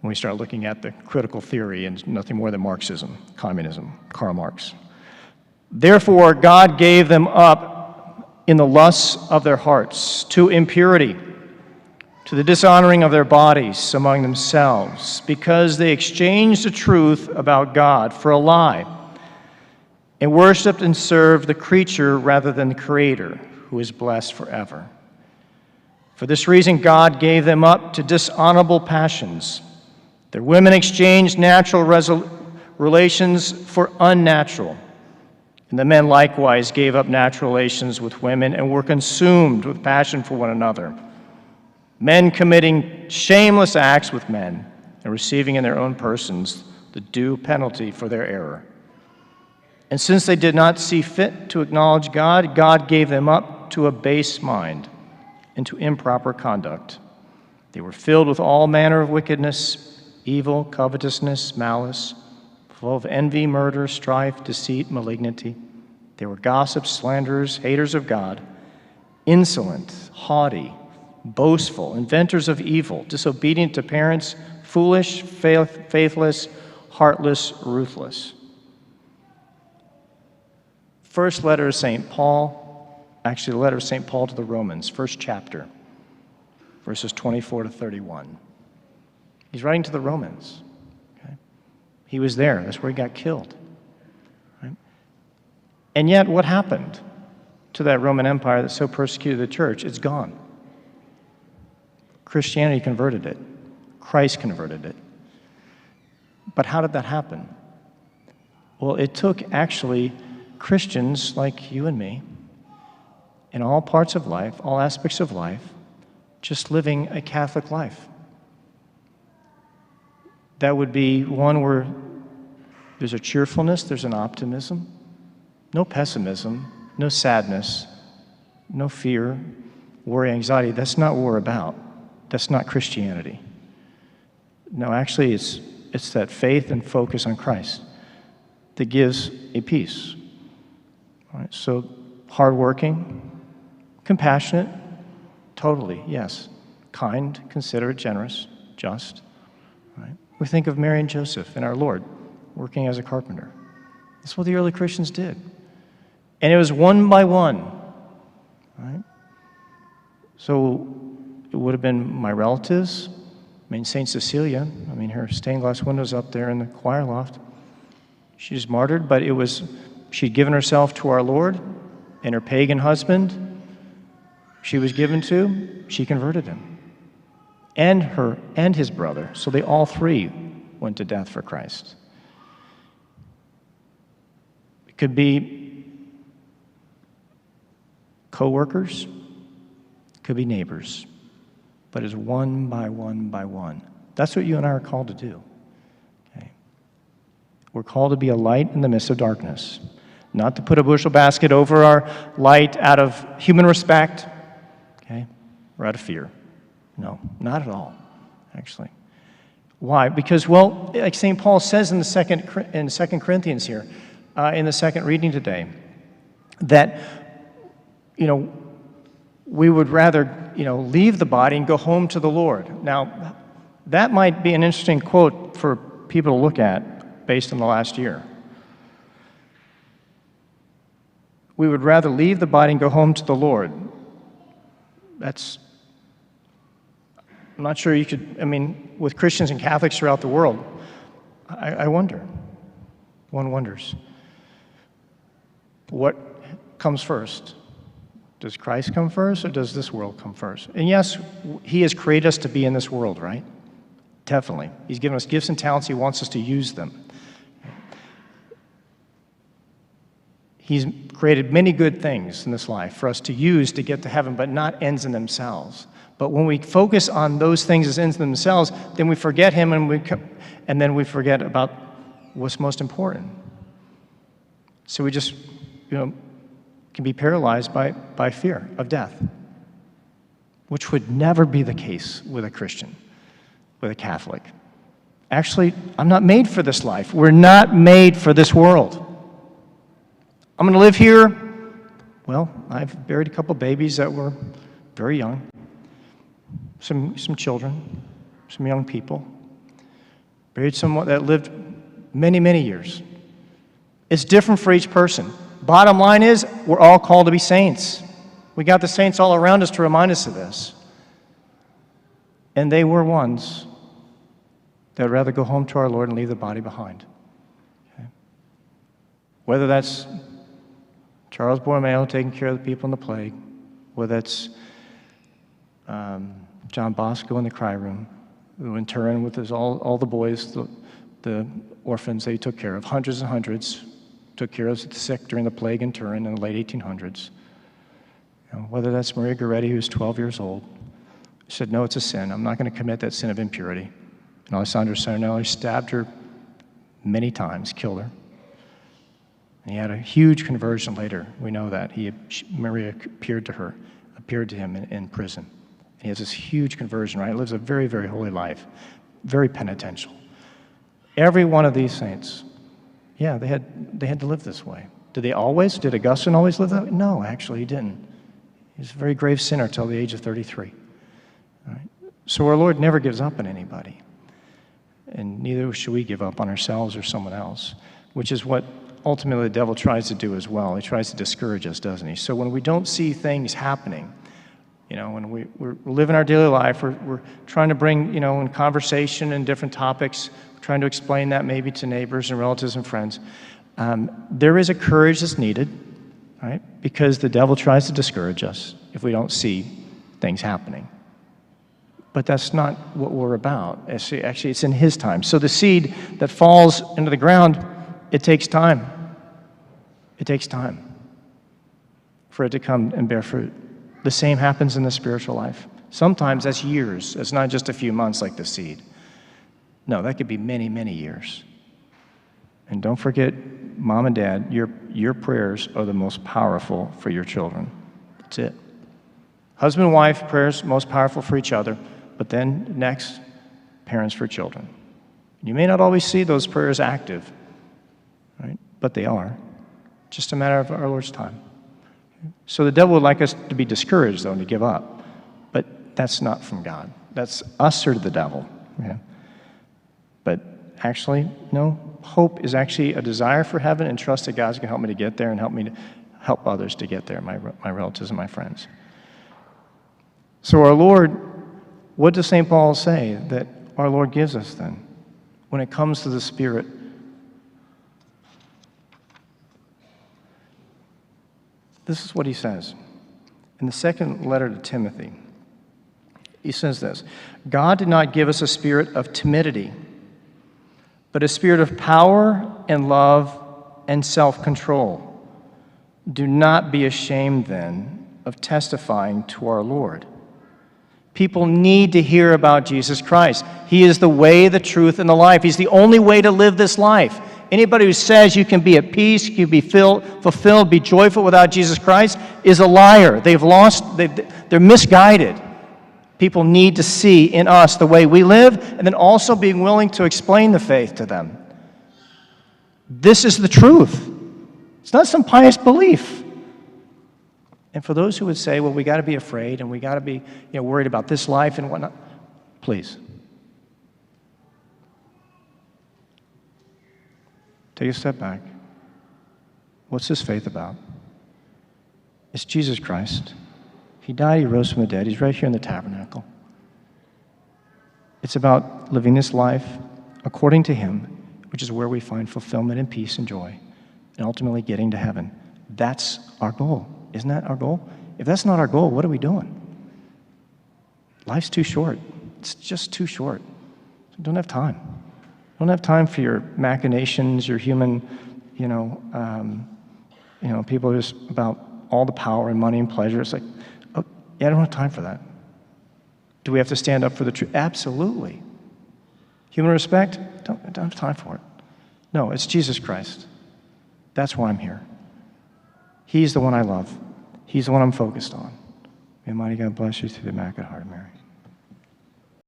when we start looking at the critical theory and nothing more than Marxism, communism, Karl Marx. Therefore, God gave them up in the lusts of their hearts to impurity, to the dishonoring of their bodies among themselves, because they exchanged the truth about God for a lie, and worshiped and served the creature rather than the Creator, who is blessed forever. For this reason, God gave them up to dishonorable passions. Their women exchanged natural relations for unnatural. And the men likewise gave up natural relations with women and were consumed with passion for one another, men committing shameless acts with men and receiving in their own persons the due penalty for their error. And since they did not see fit to acknowledge God, God gave them up to a base mind and to improper conduct. They were filled with all manner of wickedness, evil, covetousness, malice, full of envy, murder, strife, deceit, malignity. They were gossips, slanderers, haters of God, insolent, haughty, boastful, inventors of evil, disobedient to parents, foolish, faithless, heartless, ruthless. First letter of St. Paul, actually the letter of St. Paul to the Romans, first chapter, verses 24 to 31. He's writing to the Romans. Okay? He was there. That's where he got killed. Right? And yet, what happened to that Roman Empire that so persecuted the church? It's gone. Christianity converted it. Christ converted it. But how did that happen? Well, it took actually Christians like you and me in all parts of life, all aspects of life, just living a Catholic life. That would be one where there's a cheerfulness, there's an optimism, no pessimism, no sadness, no fear, worry, anxiety. That's not what we're about. That's not Christianity. No, actually, it's that faith and focus on Christ that gives a peace. All right, so hardworking, compassionate, totally, yes. Kind, considerate, generous, just. Right? We think of Mary and Joseph and our Lord working as a carpenter. That's what the early Christians did. And it was one by one. Right? So it would have been my relatives. St. Cecilia, her stained glass windows up there in the choir loft. She was martyred, but she'd given herself to our Lord, and her pagan husband she was given to, she converted him. And his brother. So they all three went to death for Christ. It could be co-workers, could be neighbors, but it's one by one by one. That's what you and I are called to do. Okay? We're called to be a light in the midst of darkness, not to put a bushel basket over our light out of human respect, okay, or out of fear. No, not at all, actually. Why? Because, well, like St. Paul says in 2 Corinthians here, in the second reading today, that, we would rather, leave the body and go home to the Lord. Now, that might be an interesting quote for people to look at based on the last year. We would rather leave the body and go home to the Lord. I'm not sure you could, with Christians and Catholics throughout the world, I wonder. One wonders. What comes first? Does Christ come first, or does this world come first? And yes, He has created us to be in this world, right? Definitely. He's given us gifts and talents. He wants us to use them. He's created many good things in this life for us to use to get to heaven, but not ends in themselves. But when we focus on those things as ends in themselves, then we forget Him, and then we forget about what's most important. So we just, can be paralyzed by fear of death, which would never be the case with a Christian, with a Catholic. Actually, I'm not made for this life. We're not made for this world. I'm going to live here. Well, I've buried a couple babies that were very young, some children, some young people. buried someone that lived many, many years. It's different for each person. Bottom line is, we're all called to be saints. We got the saints all around us to remind us of this. And they were ones that would rather go home to our Lord and leave the body behind. Okay? Whether that's Charles Borromeo taking care of the people in the plague, whether that's John Bosco in the cry room, who in Turin with all the boys, the orphans they took care of, hundreds and hundreds, took care of the sick during the plague in Turin in the late 1800s. Whether that's Maria Goretti, who's 12 years old, said, no, it's a sin. I'm not going to commit that sin of impurity. And Alessandro Sarnelli stabbed her many times, killed her. And he had a huge conversion later. We know that. Maria appeared to him in prison. And he has this huge conversion, right? He lives a very, very holy life, very penitential. Every one of these saints, yeah, they had to live this way. Did Augustine always live that way? No, actually, he didn't. He was a very grave sinner until the age of 33. All right? So our Lord never gives up on anybody. And neither should we give up on ourselves or someone else, which is what ultimately the devil tries to do as well. He tries to discourage us, doesn't he? So when we don't see things happening, when we're living our daily life, we're trying to bring, in conversation and different topics, we're trying to explain that maybe to neighbors and relatives and friends. There is a courage that's needed, right? Because the devil tries to discourage us if we don't see things happening. But that's not what we're about. Actually, it's in his time. So the seed that falls into the ground, it takes time. It takes time for it to come and bear fruit. The same happens in the spiritual life. Sometimes that's years. It's not just a few months like the seed. No, that could be many, many years. And don't forget, mom and dad, your prayers are the most powerful for your children. That's it. Husband and wife, prayers most powerful for each other. But then next, parents for children. You may not always see those prayers active, right? But they are. Just a matter of our Lord's time. So the devil would like us to be discouraged, though, and to give up. But that's not from God. That's us or the devil. Yeah. But actually, no. Hope is actually a desire for heaven and trust that God's going to help me to get there and help me to help others to get there, my relatives and my friends. So our Lord, what does St. Paul say that our Lord gives us then when it comes to the Spirit? This is what he says. In the second letter to Timothy, he says this: God did not give us a spirit of timidity, but a spirit of power and love and self-control. Do not be ashamed then of testifying to our Lord. People need to hear about Jesus Christ. He is the way, the truth, and the life. He's the only way to live this life. Anybody who says you can be at peace, you can be fulfilled, be joyful without Jesus Christ is a liar. They're misguided. People need to see in us the way we live, and then also being willing to explain the faith to them. This is the truth. It's not some pious belief. And for those who would say, well, we got to be afraid and we got to be worried about this life and whatnot, please. Take a step back. What's this faith about? It's Jesus Christ. He died, he rose from the dead. He's right here in the tabernacle. It's about living this life according to him, which is where we find fulfillment and peace and joy, and ultimately getting to heaven. That's our goal. Isn't that our goal? If that's not our goal, what are we doing? Life's too short. It's just too short. We don't have time. We don't have time for your machinations, your human, people are just about all the power and money and pleasure. It's like, oh, yeah, I don't have time for that. Do we have to stand up for the truth? Absolutely. Human respect? Don't have time for it. No, it's Jesus Christ. That's why I'm here. He's the one I love. He's the one I'm focused on. May Almighty God bless you through the Immaculate Heart of Mary.